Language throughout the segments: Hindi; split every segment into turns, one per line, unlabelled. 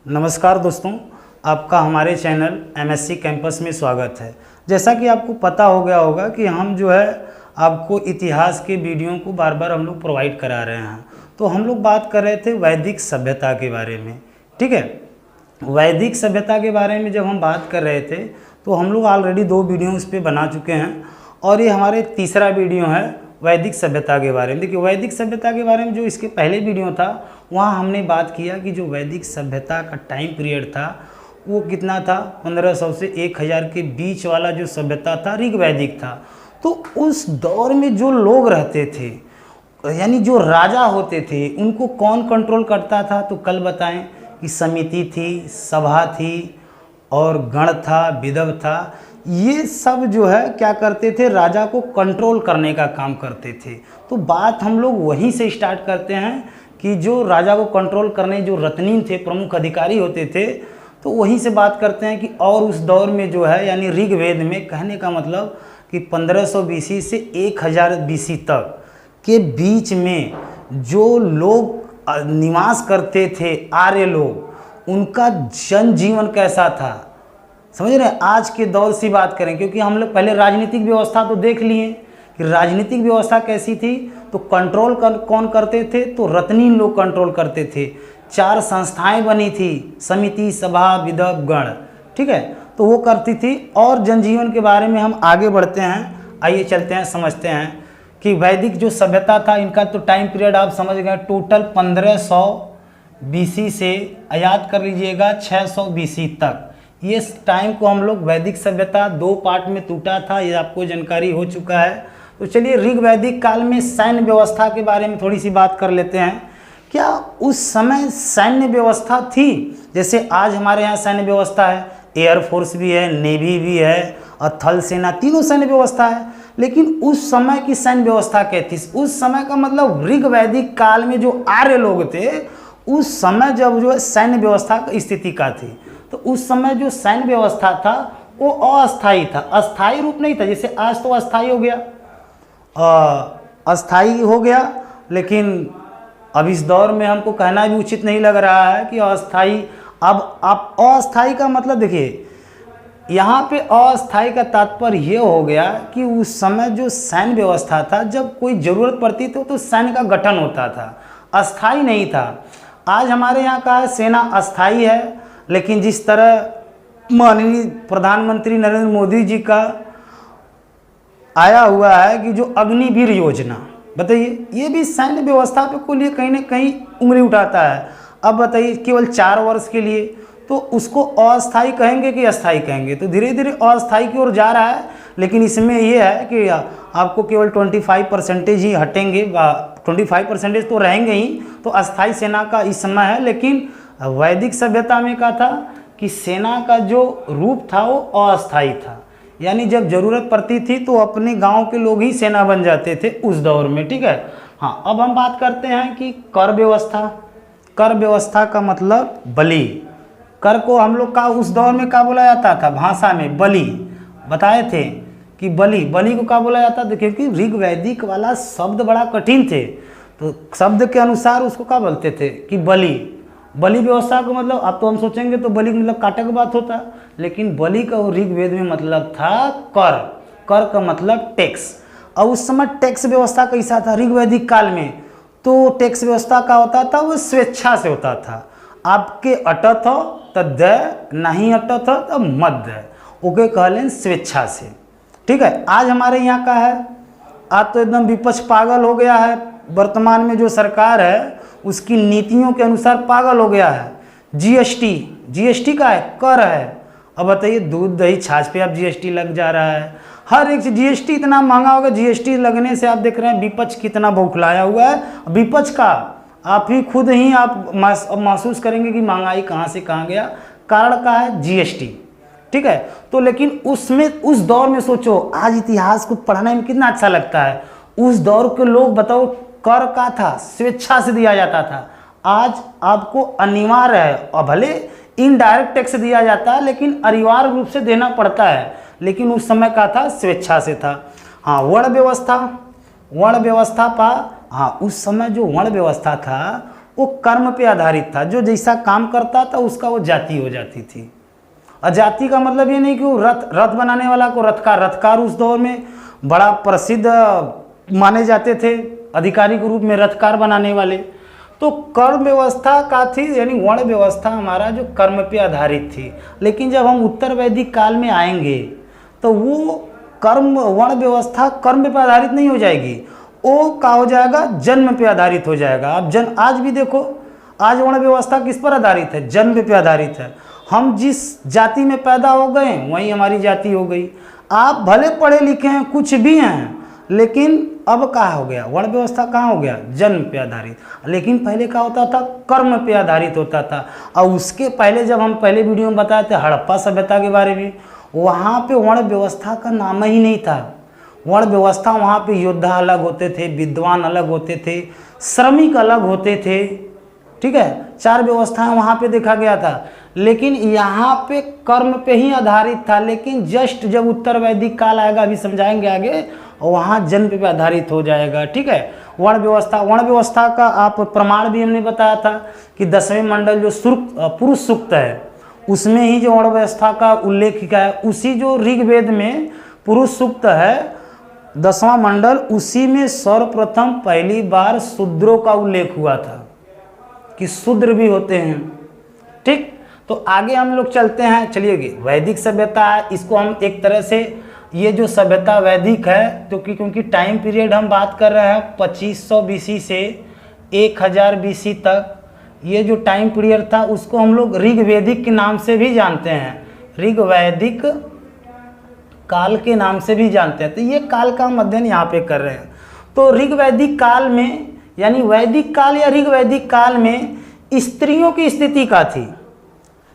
नमस्कार दोस्तों, आपका हमारे चैनल एमएससी कैंपस में स्वागत है। जैसा कि आपको पता हो गया होगा कि हम जो है आपको इतिहास के वीडियो को बार बार हम लोग प्रोवाइड करा रहे हैं। तो हम लोग बात कर रहे थे वैदिक सभ्यता के बारे में। ठीक है, वैदिक सभ्यता के बारे में जब हम बात कर रहे थे तो हम लोग ऑलरेडी 2 वीडियो उस पर बना चुके हैं और ये हमारे तीसरा वीडियो है वैदिक सभ्यता के बारे में। देखिए, वैदिक सभ्यता के बारे में जो इसके पहले वीडियो था वहाँ हमने बात किया कि जो वैदिक सभ्यता का टाइम पीरियड था वो कितना था, 1500 से 1000 के बीच वाला जो सभ्यता था ऋग वैदिक था। तो उस दौर में जो लोग रहते थे, यानी जो राजा होते थे, उनको कौन कंट्रोल करता था? तो कल बताएं कि समिति थी, सभा थी और गण था, विदव था। ये सब जो है क्या करते थे, राजा को कंट्रोल करने का काम करते थे। तो बात हम लोग वहीं से स्टार्ट करते हैं कि जो राजा को कंट्रोल करने जो रत्नीन थे, प्रमुख अधिकारी होते थे, तो वहीं से बात करते हैं कि और उस दौर में जो है यानी ऋग्वेद में, कहने का मतलब कि 1500 बीसी से 1000 बीसी तक के बीच में जो लोग निवास करते थे, आर्य लोग, उनका जनजीवन कैसा था, समझ रहे हैं? आज के दौर से बात करें, क्योंकि हम लोग पहले राजनीतिक व्यवस्था तो देख लिए कि राजनीतिक व्यवस्था कैसी थी। तो कंट्रोल कौन करते थे? तो रत्नीन लोग कंट्रोल करते थे। 4 संस्थाएं बनी थी, समिति, सभा, विदव, गण। ठीक है, तो वो करती थी। और जनजीवन के बारे में हम आगे बढ़ते हैं। आइए चलते हैं, समझते हैं कि वैदिक जो सभ्यता था, इनका तो टाइम पीरियड आप समझ गए, टोटल 1500 बीसी से याद कर लीजिएगा 600 बीसी तक। ये टाइम को हम लोग वैदिक सभ्यता 2 पार्ट में टूटा था, ये आपको जानकारी हो चुका है। तो चलिए ऋग वैदिक काल में सैन्य व्यवस्था के बारे में थोड़ी सी बात कर लेते हैं। क्या उस समय सैन्य व्यवस्था थी? जैसे आज हमारे यहाँ सैन्य व्यवस्था है, एयरफोर्स भी है, नेवी भी है और थल सेना, तीनों सैन्य व्यवस्था है। लेकिन उस समय की सैन्य व्यवस्था क्या थी? उस समय का मतलब ऋग वैदिक काल में जो आर्य लोग थे, उस समय जब जो सैन्य व्यवस्था की स्थिति का थी, तो उस समय जो सैन्य व्यवस्था था वो अस्थाई था, अस्थाई रूप नहीं था। जैसे आज तो अस्थाई हो गया, अस्थाई हो गया, लेकिन अब इस दौर में हमको कहना भी उचित नहीं लग रहा है कि अस्थाई। अब आप अस्थाई का मतलब देखिए, यहाँ पे अस्थाई का तात्पर्य ये हो गया कि उस समय जो सैन्य व्यवस्था था, जब कोई ज़रूरत पड़ती थी तो सैन्य का गठन होता था, अस्थाई नहीं था। आज हमारे यहाँ का है सेना अस्थाई है, लेकिन जिस तरह माननीय प्रधानमंत्री नरेंद्र मोदी जी का आया हुआ है कि जो अग्निवीर योजना, बताइए, ये भी सैन्य व्यवस्था पे को लिए कहीं ना कहीं उंगली उठाता है। अब बताइए, केवल 4 वर्ष के लिए, तो उसको अस्थाई कहेंगे कि अस्थाई कहेंगे? तो धीरे धीरे अस्थाई की ओर जा रहा है। लेकिन इसमें यह है कि आपको केवल 25% ही हटेंगे, 25% तो रहेंगे ही। तो अस्थाई सेना का इस समय है। लेकिन वैदिक सभ्यता में क्या था कि सेना का जो रूप था वो अस्थाई था, यानी जब जरूरत पड़ती थी तो अपने गांव के लोग ही सेना बन जाते थे उस दौर में। ठीक है, हाँ। अब हम बात करते हैं कि कर व्यवस्था। कर व्यवस्था का मतलब बलि। कर को हम लोग का उस दौर में क्या बोला जाता था? भाषा में बलि बताए थे कि बलि को क्या बोला जाता था? क्योंकि ऋग वैदिक वाला शब्द बड़ा कठिन थे, तो शब्द के अनुसार उसको क्या बोलते थे कि बलि। बलि व्यवस्था का मतलब, अब तो हम सोचेंगे तो बलि का मतलब काटे की बात होता, लेकिन बलि का ऋग्वेद में मतलब था कर। कर का मतलब टैक्स। और उस समय टैक्स व्यवस्था कैसा था ऋग्वैदिक काल में? तो टैक्स व्यवस्था का होता था, वो स्वेच्छा से होता था। आपके अटत हो तो दे, नहीं अटत हो तो मत दे, ओके कहलें स्वेच्छा से। ठीक है, आज हमारे यहाँ का है, आज तो एकदम विपक्ष पागल हो गया है। वर्तमान में जो सरकार है उसकी नीतियों के अनुसार पागल हो गया है। जीएसटी का है, कर है। अब बताइए, दूध दही छाछ पे अब जीएसटी लग जा रहा है, हर एक चीज जीएसटी इतना महंगा होगा। जीएसटी लगने से आप देख रहे हैं विपक्ष कितना बौखलाया हुआ है। विपक्ष का आप ही खुद ही आप महसूस करेंगे कि महंगाई कहाँ से कहाँ गया। कारण का है जीएसटी। ठीक है, तो लेकिन उसमें उस दौर में सोचो, आज इतिहास को पढ़ने में कितना अच्छा लगता है। उस दौर के लोग बताओ, कर का था, स्वेच्छा से दिया जाता था। आज आपको अनिवार्य है, और भले इनडायरेक्ट टैक्स दिया जाता है लेकिन अनिवार्य रूप से देना पड़ता है। लेकिन उस समय का था, स्वेच्छा से था। हाँ, वर्ण व्यवस्था। वर्ण व्यवस्था पा, हाँ, उस समय जो वर्ण व्यवस्था था वो कर्म पे आधारित था, जो जैसा काम करता था उसका वो जाति हो जाती थी। और जाति का मतलब ये नहीं कि वो रथ बनाने वाला को रथकार उस दौर में बड़ा प्रसिद्ध माने जाते थे, अधिकारी के रूप में रथकार बनाने वाले। तो कर्म व्यवस्था का थी, यानी वर्ण व्यवस्था हमारा जो कर्म पे आधारित थी। लेकिन जब हम उत्तर वैदिक काल में आएंगे तो वो कर्म वर्ण व्यवस्था कर्म पे आधारित नहीं हो जाएगी, वो क्या हो जाएगा, जन्म पे आधारित हो जाएगा। अब आज भी देखो, आज वर्ण व्यवस्था किस पर आधारित है, जन्म पे आधारित है। हम जिस जाति में पैदा हो गए वही हमारी जाति हो गई। आप भले पढ़े लिखे हैं, कुछ भी हैं, लेकिन अब कहाँ हो गया, वर्ण व्यवस्था कहाँ हो गया, जन्म पे आधारित। लेकिन पहले क्या होता था, कर्म पे आधारित होता था। और उसके पहले जब हम पहले वीडियो में बताए थे हड़प्पा सभ्यता के बारे में, वहाँ पे वर्ण व्यवस्था का नाम ही नहीं था। वर्ण व्यवस्था वहाँ पे योद्धा अलग होते थे, विद्वान अलग होते थे, श्रमिक अलग होते थे, ठीक है, 4 व्यवस्थाएं वहाँ पे देखा गया था। लेकिन यहाँ पे कर्म पे ही आधारित था। लेकिन जस्ट जब उत्तर वैदिक काल आएगा, अभी समझाएंगे आगे, और वहाँ जन्म पे आधारित हो जाएगा, ठीक है। वर्ण व्यवस्था का आप प्रमाण भी हमने बताया था कि 10वें मंडल जो पुरुष सूक्त है उसमें ही जो वर्ण व्यवस्था का उल्लेख किया है, उसी जो ऋग्वेद में पुरुष सूक्त है 10वां मंडल, उसी में सर्वप्रथम पहली बार शूद्रों का उल्लेख हुआ था कि शूद्र भी होते हैं, ठीक। तो आगे हम लोग चलते हैं, चलिए। वैदिक सभ्यता है, इसको हम एक तरह से, ये जो सभ्यता वैदिक है, तो क्योंकि टाइम पीरियड हम बात कर रहे हैं 2500 BC से 1000 BC तक, ये जो टाइम पीरियड था उसको हम लोग ऋग्वैदिक के नाम से भी जानते हैं, ऋग्वैदिक काल के नाम से भी जानते हैं। तो ये काल का हम अध्ययन यहाँ पे कर रहे हैं। तो ऋग्वैदिक काल में, यानी वैदिक काल या ऋग्वैदिक काल में स्त्रियों की स्थिति क्या थी।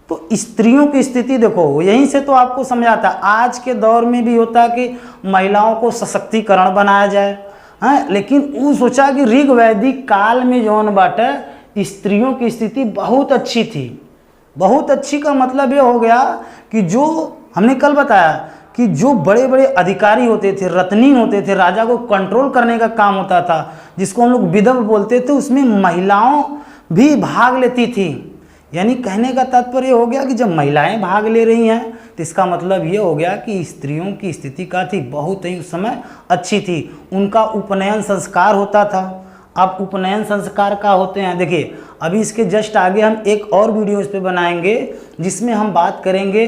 तो स्त्रियों की स्थिति देखो, यहीं से तो आपको समझाता। आज के दौर में भी होता है कि महिलाओं को सशक्तिकरण बनाया जाए, हाँ, लेकिन वो सोचा कि ऋग्वैदिक काल में जौन बाटे स्त्रियों की स्थिति बहुत अच्छी थी। बहुत अच्छी का मतलब ये हो गया कि जो हमने कल बताया कि जो बड़े बड़े अधिकारी होते थे, रत्नीन होते थे, राजा को कंट्रोल करने का काम होता था, जिसको हम लोग विधव बोलते थे, उसमें महिलाओं भी भाग लेती थी। यानी कहने का तात्पर्य हो गया कि जब महिलाएं भाग ले रही हैं तो इसका मतलब ये हो गया कि स्त्रियों की स्थिति का थी, बहुत ही उस समय अच्छी थी। उनका उपनयन संस्कार होता था। अब उपनयन संस्कार का होते हैं, देखिए अभी इसके जस्ट आगे हम एक और वीडियो इस पर बनाएंगे जिसमें हम बात करेंगे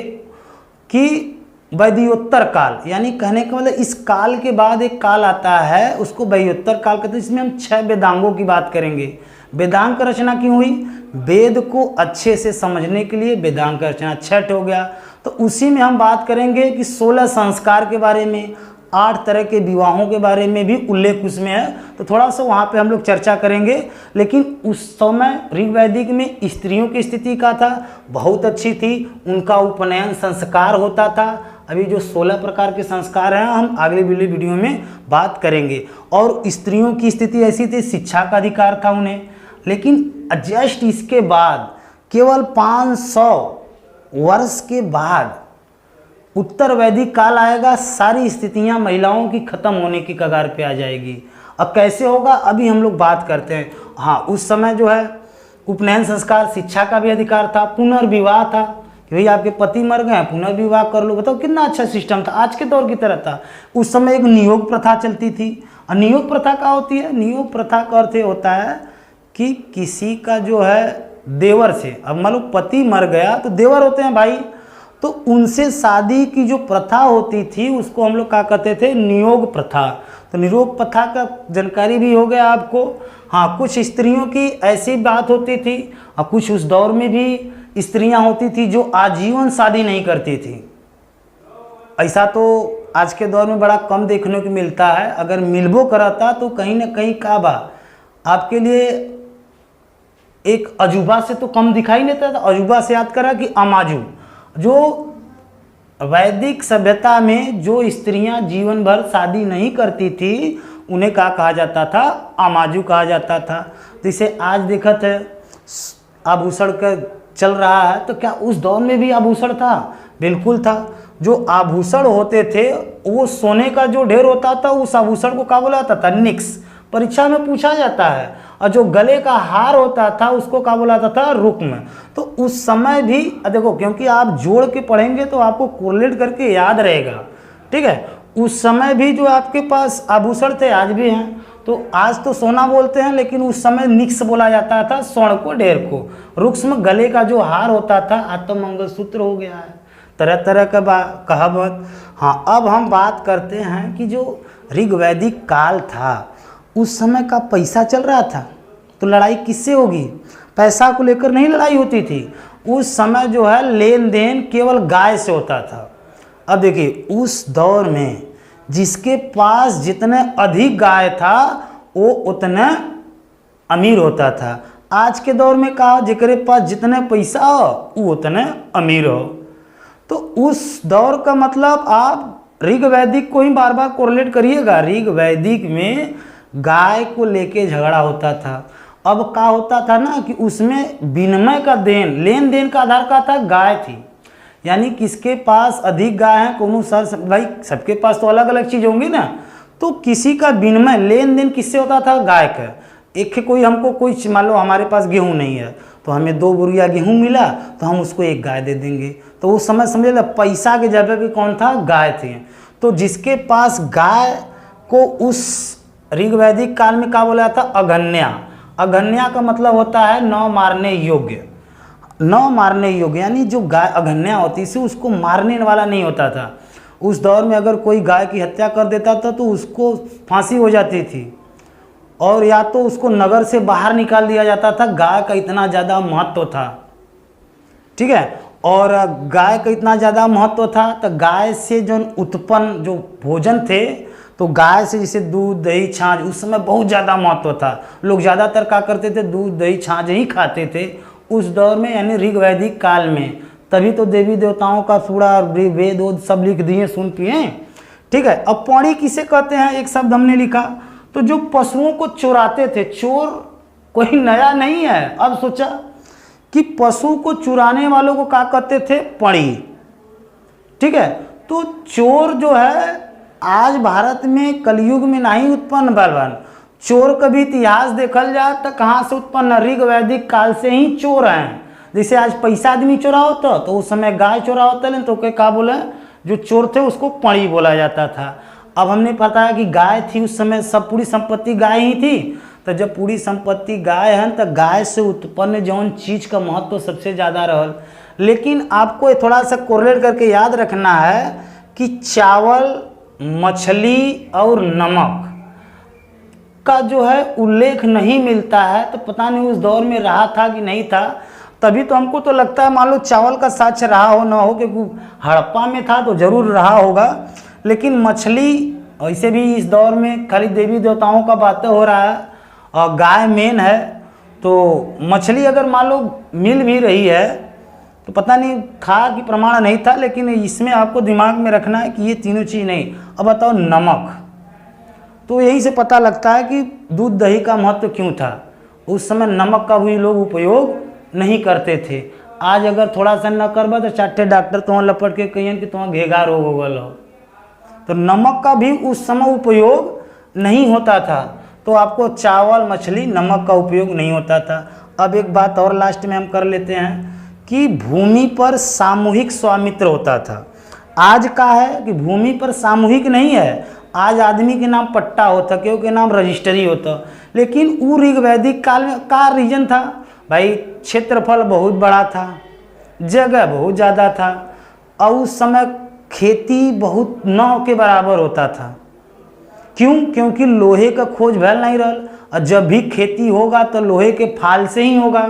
कि वैदिकोत्तर काल, यानी कहने का मतलब इस काल के बाद एक काल आता है, उसको वैदिकोत्तर काल कहते हैं। इसमें हम 6 वेदांगों की बात करेंगे। वेदांग की रचना क्यों हुई, वेद को अच्छे से समझने के लिए वेदांग की रचना, 6 हो गया। तो उसी में हम बात करेंगे कि 16 संस्कार के बारे में, 8 तरह के विवाहों के बारे में भी उल्लेख उसमें है। तो थोड़ा सा वहाँ पे हम लोग चर्चा करेंगे। लेकिन उस समय ऋग्वैदिक में स्त्रियों की स्थिति का था, बहुत अच्छी थी, उनका उपनयन संस्कार होता था। अभी जो 16 प्रकार के संस्कार हैं हम अगले वीडियो में बात करेंगे। और स्त्रियों की स्थिति ऐसी थी, शिक्षा का अधिकार था उन्हें। लेकिन जस्ट इसके बाद केवल 500 वर्ष के बाद उत्तर वैदिक काल आएगा, सारी स्थितियां महिलाओं की खत्म होने की कगार पे आ जाएगी। अब कैसे होगा अभी हम लोग बात करते हैं। हाँ, उस समय जो है उपनयन संस्कार, शिक्षा का भी अधिकार था, पुनर्विवाह था कि भाई आपके पति मर गए, पुनर्विवाह कर लो। बताओ कितना अच्छा सिस्टम था, आज के दौर की तरह था। उस समय एक नियोग प्रथा चलती थी। और नियोग प्रथा क्या होती है, नियोग प्रथा का अर्थ होता है कि किसी का जो है देवर से, अब मान लो पति मर गया तो देवर होते हैं भाई, तो उनसे शादी की जो प्रथा होती थी उसको हम लोग क्या कहते थे, नियोग प्रथा। तो नियोग प्रथा का जानकारी भी हो गया आपको। हाँ, कुछ स्त्रियों की ऐसी बात होती थी और कुछ उस दौर में भी स्त्रियां होती थी जो आजीवन शादी नहीं करती थी। ऐसा तो आज के दौर में बड़ा कम देखने को मिलता है। अगर मिलबो कराता तो कहीं ना कहीं का बा आपके लिए एक अजूबा से तो कम दिखाई नहीं देता था। अजूबा से याद करा कि अमाजू, जो वैदिक सभ्यता में जो स्त्रियां जीवन भर शादी नहीं करती थी उन्हें क्या कहा जाता था, अमाजू कहा जाता था। तो इसे आज देखा थे आभूषण का चल रहा है, तो क्या उस दौर में भी आभूषण था? बिल्कुल था। जो आभूषण होते थे वो सोने का जो ढेर होता था, उस आभूषण को क्या बोला जाता था, निक्स। परीक्षा में पूछा जाता है। और जो गले का हार होता था उसको क्या बोला जाता था, रुक्म। तो उस समय भी देखो, क्योंकि आप जोड़ के पढ़ेंगे तो आपको कोरिलेट करके याद रहेगा, ठीक है। उस समय भी जो आपके पास आभूषण थे आज भी हैं। तो आज तो सोना बोलते हैं, लेकिन उस समय निक्स बोला जाता था स्वर्ण को, ढेर को। रुक्म गले का जो हार होता था आज तो मंगलसूत्र हो गया है। तरह तरह का कहावत। हाँ, अब हम बात करते हैं कि जो ऋग्वैदिक काल था उस समय का पैसा चल रहा था, तो लड़ाई किससे होगी? पैसा को लेकर नहीं लड़ाई होती थी। उस समय जो है लेन देन केवल गाय से होता था। अब देखिए, उस दौर में जिसके पास जितने अधिक गाय था वो उतने अमीर होता था। आज के दौर में कहा जिसके पास जितने पैसा हो वो उतने अमीर हो। तो उस दौर का मतलब आप ऋग्वैदिक को ही बार बार कोरिलेट करिएगा। ऋग्वैदिक में गाय को लेके झगड़ा होता था। अब क्या होता था ना कि उसमें विनिमय का लेन देन का आधार का था, गाय थी। यानी किसके पास अधिक गाय है, कोनो सर भाई सबके पास तो अलग अलग चीज़ होंगी ना, तो किसी का विनिमय लेन देन किससे होता था? गाय का। एक कोई हमको कोई मान लो हमारे पास गेहूं नहीं है तो हमें 2 बोरिया गेहूं मिला तो हम उसको 1 गाय दे देंगे। तो उस समय समझे ना, पैसा के जगह पे कौन था? गाय थी। तो जिसके पास गाय को उस ऋग्वैदिक काल में क्या बोला था? अगन्या। अगन्या का मतलब होता है न मारने योग्य। न मारने योग्य यानी जो गाय अगन्या होती थी उसको मारने वाला नहीं होता था। उस दौर में अगर कोई गाय की हत्या कर देता था तो उसको फांसी हो जाती थी, और या तो उसको नगर से बाहर निकाल दिया जाता था। गाय का इतना ज़्यादा महत्व था, ठीक है। और गाय का इतना ज़्यादा महत्व था तो गाय से जो उत्पन्न जो भोजन थे, तो गाय से जैसे दूध दही छाछ उस समय बहुत ज़्यादा महत्व था। लोग ज़्यादातर क्या करते थे? दूध दही छाछ ही खाते थे उस दौर में, यानी ऋग्वैदिक काल में। तभी तो देवी देवताओं का सूड़ा वेद वोद सब लिख दिए, सुन पिए, ठीक है। अब पौड़ी किसे कहते हैं? एक शब्द हमने लिखा, तो जो पशुओं को चुराते थे। चोर कोई नया नहीं है। अब सोचा कि पशु को चुराने वालों को क्या कहते थे? पड़ी, ठीक है। तो चोर जो है आज भारत में कलयुग में नहीं उत्पन्न बलवान। चोर का भी इतिहास देखल जाए तो कहाँ से उत्पन्न? ऋग्वैदिक काल से ही चोर हैं। जैसे आज पैसा आदमी चोरा होता तो उस समय गाय चोरा होता, लेकिन तो क्या बोले, जो चोर थे उसको पड़ी बोला जाता था। अब हमने पता है कि गाय थी उस समय, सब पूरी संपत्ति गाय ही थी। तो जब पूरी संपत्ति गाय है तो गाय से उत्पन्न जौन चीज़ का महत्व सबसे ज़्यादा रहल। लेकिन आपको थोड़ा सा कोरिलेट करके याद रखना है कि चावल, मछली और नमक का जो है उल्लेख नहीं मिलता है। तो पता नहीं उस दौर में रहा था कि नहीं था। तभी तो हमको तो लगता है मान लो चावल का साक्ष्य रहा हो ना हो, क्योंकि हड़प्पा में था तो जरूर रहा होगा। लेकिन मछली ऐसे भी इस दौर में खाली देवी देवताओं का बातें हो रहा है और गाय मेन है। तो मछली अगर मान लो मिल भी रही है तो पता नहीं था कि प्रमाण नहीं था, लेकिन इसमें आपको दिमाग में रखना है कि ये तीनों चीज़ नहीं। अब बताओ नमक, तो यही से पता लगता है कि दूध दही का महत्व क्यों था। उस समय नमक का भी लोग उपयोग नहीं करते थे। आज अगर थोड़ा सा न करबा तो 4 डॉक्टर तो लपट के कहिए कि तुम घेगा रोग हो गल हो। तो नमक का भी उस समय उपयोग नहीं होता था। तो आपको चावल, मछली, नमक का उपयोग नहीं होता था। अब एक बात और लास्ट में हम कर लेते हैं कि भूमि पर सामूहिक स्वामित्व होता था। आज का है कि भूमि पर सामूहिक नहीं है। आज आदमी के नाम पट्टा होता, केहू के नाम रजिस्ट्री होता। लेकिन वो ऋग्वैदिक काल में का रीजन था? भाई क्षेत्रफल बहुत बड़ा था, जगह बहुत ज़्यादा था, और उस समय खेती बहुत न के बराबर होता था। क्यों? क्योंकि लोहे का खोज भैल नहीं रहल, और जब भी खेती होगा तो लोहे के फाल से ही होगा।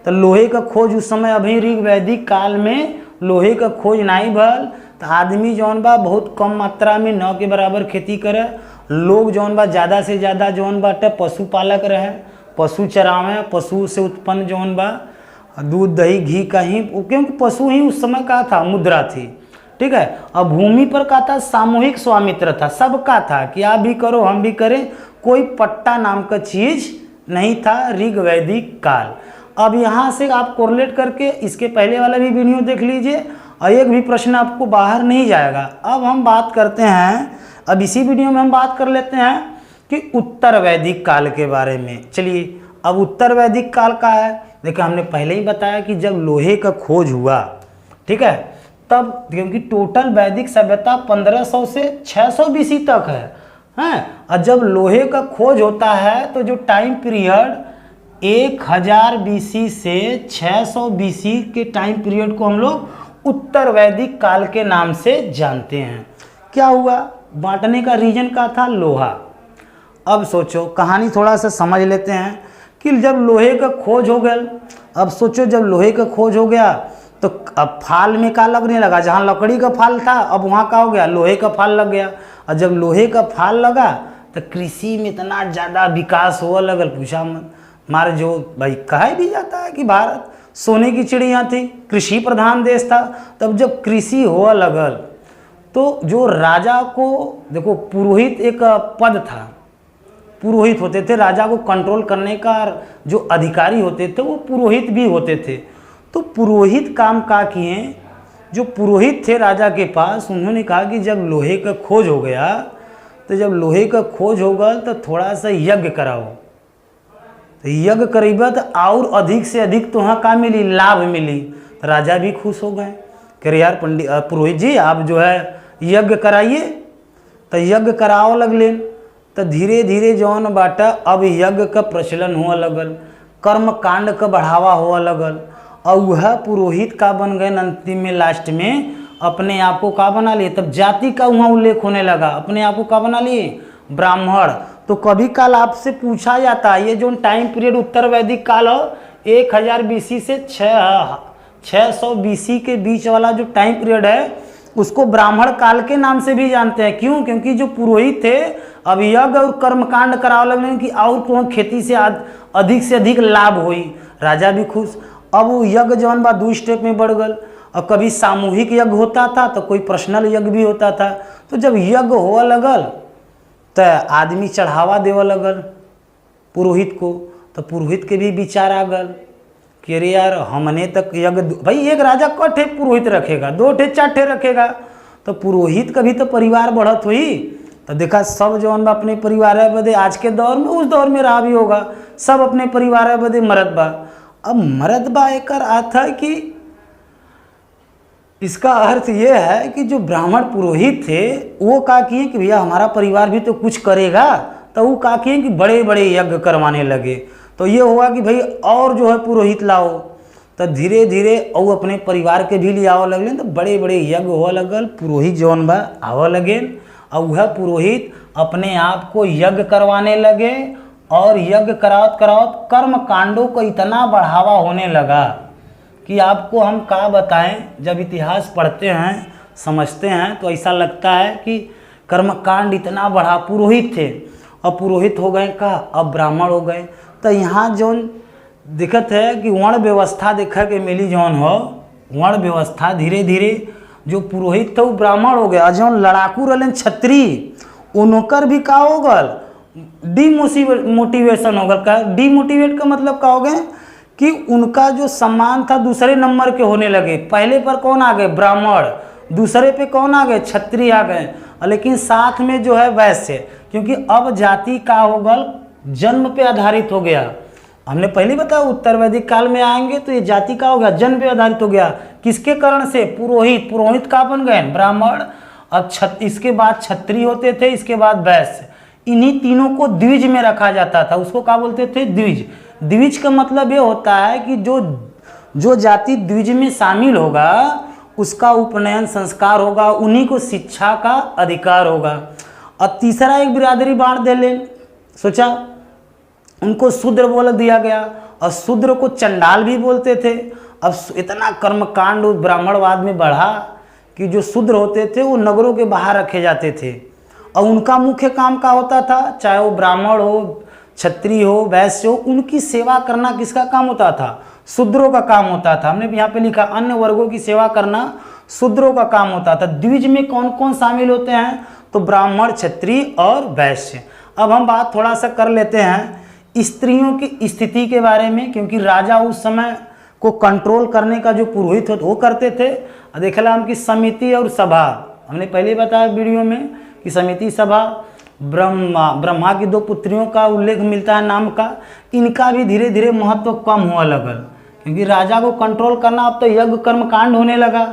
तो लोहे का खोज उस समय अभी ऋग्वैदिक काल में लोहे का खोज नहीं भल। तो आदमी जौन बा बहुत कम मात्रा में न के बराबर खेती करे। लोग जौन बा ज़्यादा से ज़्यादा जौन बाटे पशुपालक रहे, पशु चरावे, पशु से उत्पन्न जौन बा दूध दही घी का ही, क्योंकि पशु ही उस समय का था, मुद्रा थी, ठीक है। अब भूमि पर का था? सामूहिक स्वामित्व था, सबका था कि आप भी करो हम भी करें। कोई पट्टा नाम का चीज़ नहीं था ऋग्वैदिक काल। अब यहाँ से आप कोरिलेट करके इसके पहले वाला भी वीडियो देख लीजिए, और एक भी प्रश्न आपको बाहर नहीं जाएगा। अब हम बात करते हैं, अब इसी वीडियो में हम बात कर लेते हैं कि उत्तर वैदिक काल के बारे में। चलिए, अब उत्तर वैदिक काल का है, देखिए हमने पहले ही बताया कि जब लोहे का खोज हुआ, ठीक है, तब क्योंकि टोटल वैदिक सभ्यता 1500 से 600 बीसी तक है, और जब लोहे का खोज होता है तो जो टाइम पीरियड 1000 बीसी से 600 बीसी के टाइम पीरियड को हम लोग उत्तर वैदिक काल के नाम से जानते हैं। क्या हुआ, बांटने का रीजन का था लोहा। अब सोचो, कहानी थोड़ा सा समझ लेते हैं कि जब लोहे का खोज हो गया, अब सोचो जब लोहे का खोज हो गया तो अब फाल में का लगने लगा, जहाँ लकड़ी का फाल था अब वहाँ का हो गया लोहे का फाल लग गया, और जब लोहे का फाल लगा तो कृषि में इतना ज़्यादा विकास हुआ लगल, पूछा मत। हमारे जो भाई कहा भी जाता है कि भारत सोने की चिड़िया थी, कृषि प्रधान देश था, तब जब कृषि हुआ लगल तो जो राजा को, देखो पुरोहित एक पद था, पुरोहित होते थे, राजा को कंट्रोल करने का जो अधिकारी होते थे वो पुरोहित भी होते थे। तो पुरोहित काम का किए, जो पुरोहित थे राजा के पास, उन्होंने कहा कि जब लोहे का खोज हो गया, तो जब लोहे का खोज होगा तो थोड़ा सा यज्ञ कराओ, तो यज्ञ करीबा तो और अधिक से अधिक तो वहाँ का मिली, लाभ मिली। तो राजा भी खुश हो गए, कह रहे यार पंडित पुरोहित जी आप जो है यज्ञ कराइए, तो यज्ञ कराओ लगले। तो धीरे धीरे जौन बाटा अब यज्ञ का प्रचलन हुआ लगल, कर्म कांड का बढ़ावा हुआ लगल, और वह पुरोहित का बन गए अंतिम में, लास्ट में अपने आप को का बना लिए, तब जाति का वहाँ उल्लेख होने लगा, अपने आप को का बना लिए, ब्राह्मण। तो कभी काल आपसे पूछा जाता है ये जो टाइम पीरियड उत्तर वैदिक काल हो 1000 बीसी से 600 बीसी के बीच वाला जो टाइम पीरियड है उसको ब्राह्मण काल के नाम से भी जानते हैं। क्यों? क्योंकि जो पुरोहित थे अब यज्ञ और कर्मकांड कराव लगने कि और तो खेती से अधिक लाभ हुई, राजा भी खुश। अब वो यज्ञ जौन बा 2 स्टेप में बढ़ गल, और कभी सामूहिक यज्ञ होता था तो कोई पर्सनल यज्ञ भी होता था। तो जब यज्ञ हुआ लगल तो आदमी चढ़ावा देवा लगल पुरोहित को, तो पुरोहित के भी विचार आ गल कि अरे यार हमने तक यज्ञ, भाई एक राजा क ठे पुरोहित रखेगा, 2 ठे 4 ठे रखेगा, तो पुरोहित का भी तो परिवार बढ़त हुई। तो देखा सब जौन बा अपने परिवार बदे, आज के दौर में उस दौर में रहा भी होगा, सब अपने परिवार बदे मरद बा। अब मरद बा एक अर्थ है कि इसका अर्थ ये है कि जो ब्राह्मण पुरोहित थे वो का किए कि भैया हमारा परिवार भी तो कुछ करेगा, तो वो का किए कि बड़े बड़े यज्ञ करवाने लगे। तो ये हुआ कि भाई और जो है पुरोहित लाओ, तो धीरे धीरे और अपने परिवार के भी लिए आवा लगले, तो बड़े बड़े यज्ञ हुआ लगल, पुरोहित जौन बा आवा लगे, और वह पुरोहित अपने आप को यज्ञ करवाने लगे, और यज्ञ करावत करावत कर्म कांडों को इतना बढ़ावा होने लगा कि आपको हम क्या बताएं। जब इतिहास पढ़ते हैं समझते हैं तो ऐसा लगता है कि कर्मकांड इतना बढ़ा, पुरोहित थे और पुरोहित हो गए का, अब ब्राह्मण हो गए। तो यहाँ जौन दिक्कत है कि वर्ण व्यवस्था देखा के मिली जौन हो, वर्ण व्यवस्था धीरे धीरे जो पुरोहित थे वो ब्राह्मण हो गया, जौन लड़ाकू रहन क्षत्रिय उनकर भी का हो गल, डिमोटिवेशन हो गल। का डिमोटिवेट का मतलब का हो गए कि उनका जो सम्मान था दूसरे नंबर के होने लगे। पहले पर कौन आ गए? ब्राह्मण। दूसरे पे कौन आ गए? क्षत्रिय आ गए, लेकिन साथ में जो है वैश्य, क्योंकि अब जाति का हो गल जन्म पे आधारित हो गया। हमने पहले बताया उत्तर वैदिक काल में आएंगे तो ये जाति का हो गया, जन्म पे आधारित हो गया। किसके कारण से? पुरोहित। पुरोहित का बन गए ब्राह्मण, अब इसके बाद क्षत्रिय होते थे, इसके बाद वैश्य। इन्हीं तीनों को द्विज में रखा जाता था, उसको क्या बोलते थे? द्विज। द्विज का मतलब ये होता है कि जो जाति द्विज में शामिल होगा उसका उपनयन संस्कार होगा, उन्हीं को शिक्षा का अधिकार होगा। और तीसरा एक बिरादरी बांट दे ले, सोचा उनको शूद्र बोल दिया गया, और शूद्र को चंडाल भी बोलते थे। अब इतना कर्मकांड ब्राह्मणवाद में बढ़ा कि जो शूद्र होते थे वो नगरों के बाहर रखे जाते थे, और उनका मुख्य काम क्या होता था? चाहे वो ब्राह्मण हो, क्षत्रिय हो, वैश्य हो, उनकी सेवा करना किसका काम होता था? शूद्रों का काम होता था। हमने यहाँ पे लिखा अन्य वर्गों की सेवा करना शूद्रों का काम होता था। द्विज में कौन कौन शामिल होते हैं? तो ब्राह्मण, क्षत्रिय और वैश्य। अब हम बात थोड़ा सा कर लेते हैं स्त्रियों की स्थिति के बारे में, क्योंकि राजा उस समय को कंट्रोल करने का जो पुरोहित होते वो करते थे। देखला हम कि समिति और सभा, हमने पहले बताया वीडियो में कि समिति सभा ब्रह्मा की 2 पुत्रियों का उल्लेख मिलता है नाम का, इनका भी धीरे धीरे महत्व कम हुआ लगल, क्योंकि राजा को कंट्रोल करना अब तो यज्ञ कर्म कांड होने लगा।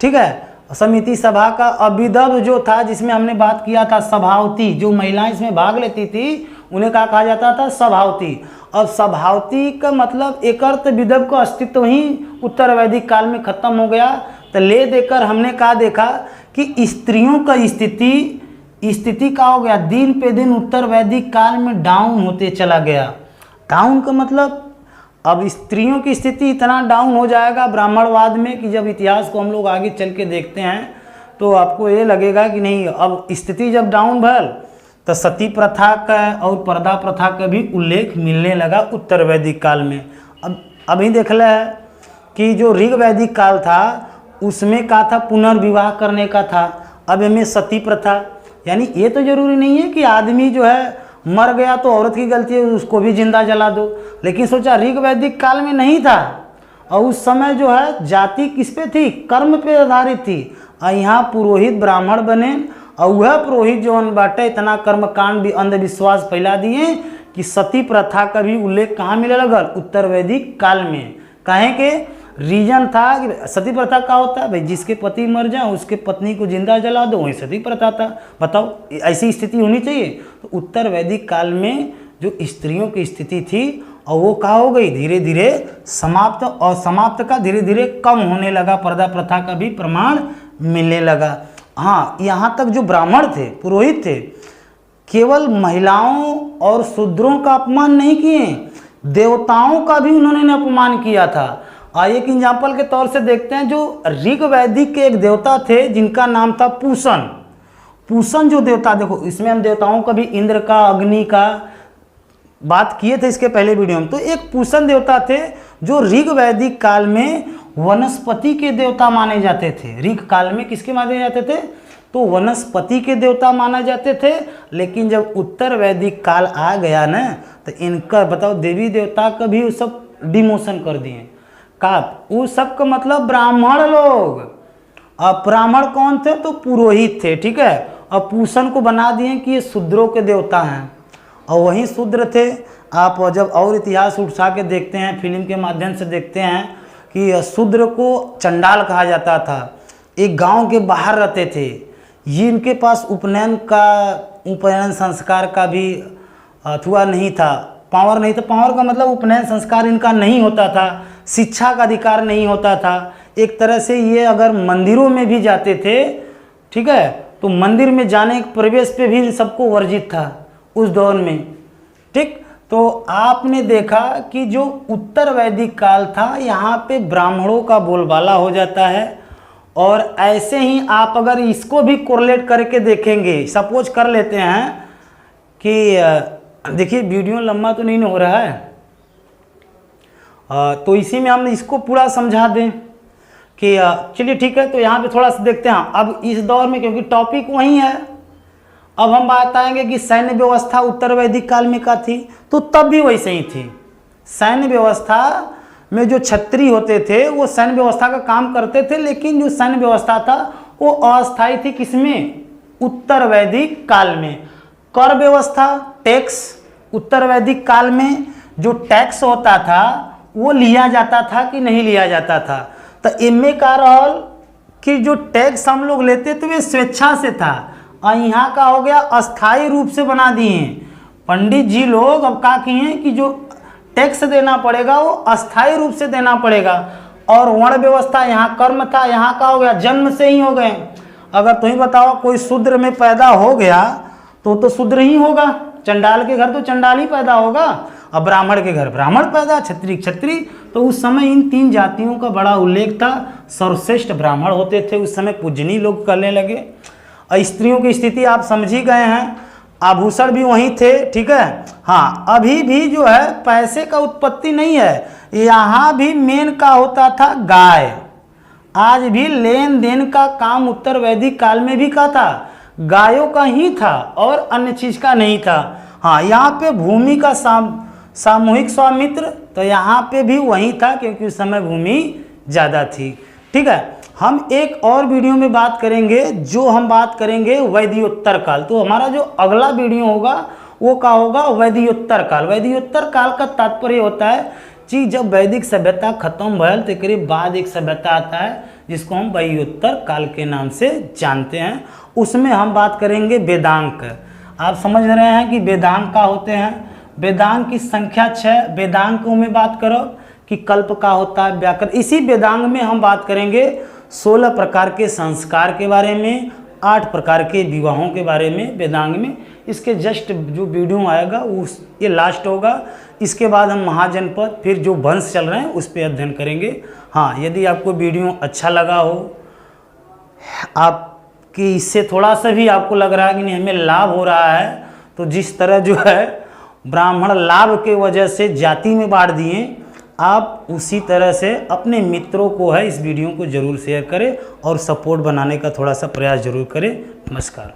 ठीक है, समिति सभा का अभिदव जो था, जिसमें हमने बात किया था सभावती, जो महिलाएं इसमें भाग लेती थी उन्हें क्या कहा जाता था, सभावती। अब सभावती का मतलब एक अर्थ विदव का अस्तित्व ही उत्तर वैदिक काल में खत्म हो गया। तो ले देकर हमने कहा देखा कि स्त्रियों का स्थिति का हो गया दिन पे दिन उत्तर वैदिक काल में डाउन होते चला गया। डाउन का मतलब अब स्त्रियों की स्थिति इतना डाउन हो जाएगा ब्राह्मणवाद में कि जब इतिहास को हम लोग आगे चल के देखते हैं तो आपको ये लगेगा कि नहीं, अब स्थिति जब डाउन भल तो सती प्रथा का और पर्दा प्रथा का भी उल्लेख मिलने लगा उत्तर वैदिक काल में। अब अभी देख ले कि जो ऋग वैदिक काल था उसमें क्या था, पुनर्विवाह करने का था। अब हमें सती प्रथा, यानी ये तो जरूरी नहीं है कि आदमी जो है मर गया तो औरत की गलती है उसको भी जिंदा जला दो, लेकिन सोचा ऋग वैदिक काल में नहीं था। और उस समय जो है जाति किस पे थी, कर्म पे आधारित थी। और यहाँ पुरोहित ब्राह्मण बने और वह पुरोहित जो बाटे इतना कर्मकांड भी अंधविश्वास फैला दिए कि सती प्रथा का भी उल्लेख कहाँ मिले लगल, उत्तर वैदिक काल में। कहें के रीजन था कि सती प्रथा क्या होता है भाई, जिसके पति मर जाए उसके पत्नी को जिंदा जला दो, वही सती प्रथा था। बताओ ऐसी स्थिति होनी चाहिए। तो उत्तर वैदिक काल में जो स्त्रियों की स्थिति थी और वो क्या हो गई, धीरे धीरे समाप्त, और समाप्त का धीरे धीरे कम होने लगा, पर्दा प्रथा का भी प्रमाण मिलने लगा। हाँ, यहाँ तक जो ब्राह्मण थे, पुरोहित थे, केवल महिलाओं और शूद्रों का अपमान नहीं किए, देवताओं का भी उन्होंने अपमान किया था। एक एग्जाम्पल के तौर से देखते हैं, जो ऋग वैदिक के एक देवता थे जिनका नाम था पूषण। पूषण जो देवता, देखो इसमें हम देवताओं का भी इंद्र का, अग्नि का बात किए थे इसके पहले वीडियो में। तो एक पूषण देवता थे जो ऋग वैदिक काल में वनस्पति के देवता माने जाते थे। ऋग काल में किसके माने जाते थे, तो वनस्पति के देवता माने जाते थे। लेकिन जब उत्तर वैदिक काल आ गया ना तो इनका बताओ देवी देवता का भी सब डिमोशन कर दिए। का वो सब का मतलब ब्राह्मण लोग, अब ब्राह्मण कौन थे, तो पुरोहित थे। ठीक है, अब पूषण को बना दिए कि ये शूद्रों के देवता हैं, और वही शूद्र थे। आप जब और इतिहास उठा के देखते हैं, फिल्म के माध्यम से देखते हैं कि शूद्र को चंडाल कहा जाता था, एक गांव के बाहर रहते थे। ये इनके पास उपनयन संस्कार का भी अथवा नहीं था, पावर नहीं था। पावर का मतलब उपनयन संस्कार इनका नहीं होता था, शिक्षा का अधिकार नहीं होता था। एक तरह से ये अगर मंदिरों में भी जाते थे, ठीक है, तो मंदिर में जाने प्रवेश पे भी सबको वर्जित था उस दौर में। ठीक, तो आपने देखा कि जो उत्तर वैदिक काल था यहाँ पे ब्राह्मणों का बोलबाला हो जाता है। और ऐसे ही आप अगर इसको भी कोरिलेट करके देखेंगे, सपोज कर लेते हैं कि देखिए वीडियो लंबा तो नहीं हो रहा है, तो इसी में हम इसको पूरा समझा दें कि चलिए ठीक है। तो यहाँ पे थोड़ा सा देखते हैं अब इस दौर में, क्योंकि टॉपिक वही है। अब हम बात आएंगे कि सैन्य व्यवस्था उत्तर वैदिक काल में क्या थी, तो तब भी वैसे ही थी। सैन्य व्यवस्था में जो क्षत्रिय होते थे वो सैन्य व्यवस्था का काम करते थे, लेकिन जो सैन्य व्यवस्था था वो अस्थायी थी। किसमें, उत्तर वैदिक काल में। कर व्यवस्था, टैक्स, उत्तर वैदिक काल में जो टैक्स होता था वो लिया जाता था कि नहीं लिया जाता था। तो इनमें का रहल कि जो टैक्स हम लोग लेते थे वे स्वेच्छा से था, और यहाँ का हो गया अस्थायी रूप से बना दिए पंडित जी लोग। अब क्या किए कि जो टैक्स देना पड़ेगा वो अस्थायी रूप से देना पड़ेगा। और वर्ण व्यवस्था, यहाँ कर्म था, यहाँ का हो गया जन्म से ही हो गए। अगर तुम ही बताओ कोई शूद्र में पैदा हो गया तो शूद्र ही होगा, चंडाल के घर तो चंडाल ही पैदा होगा, अब ब्राह्मण के घर ब्राह्मण पैदा, क्षत्रिय क्षत्रिय। तो उस समय इन 3 जातियों का बड़ा उल्लेख था। सर्वश्रेष्ठ ब्राह्मण होते थे उस समय, पूजनीय लोग करने लगे। और स्त्रियों की स्थिति आप समझ ही गए हैं, आभूषण भी वहीं थे। ठीक है, हाँ, अभी भी जो है पैसे का उत्पत्ति नहीं है, यहाँ भी मेन का होता था गाय। आज भी लेन देन का काम उत्तर वैदिक काल में भी का था, गायों का ही था और अन्य चीज का नहीं था। हाँ, यहाँ पे भूमि का सामूहिक स्वामित्व, तो यहाँ पे भी वही था क्योंकि उस समय भूमि ज़्यादा थी। ठीक है, हम एक और वीडियो में बात करेंगे, जो हम बात करेंगे वैदिकोत्तर काल। तो हमारा जो अगला वीडियो होगा वो क्या होगा, वैदिकोत्तर काल। वैदिकोत्तर काल का तात्पर्य होता है कि जब वैदिक सभ्यता खत्म भयल तो करीब बाद एक सभ्यता आता है जिसको हम वैदिकोत्तर काल के नाम से जानते हैं। उसमें हम बात करेंगे वेदांग। आप समझ रहे हैं कि वेदांग का होते हैं। वेदांग की संख्या 6। वेदांग को में बात करो कि कल्प का होता है, व्याकरण। इसी वेदांग में हम बात करेंगे 16 प्रकार के संस्कार के बारे में, 8 प्रकार के विवाहों के बारे में वेदांग में। इसके जस्ट जो वीडियो आएगा उस ये लास्ट होगा। इसके बाद हम महाजनपद फिर जो वंश चल रहे हैं उस पर अध्ययन करेंगे। हाँ, यदि आपको वीडियो अच्छा लगा हो, आपकी इससे थोड़ा सा भी आपको लग रहा है कि नहीं हमें लाभ हो रहा है, तो जिस तरह जो है ब्राह्मण लाभ के वजह से जाति में बांट दिए, आप उसी तरह से अपने मित्रों को है इस वीडियो को ज़रूर शेयर करें और सपोर्ट बनाने का थोड़ा सा प्रयास जरूर करें। नमस्कार।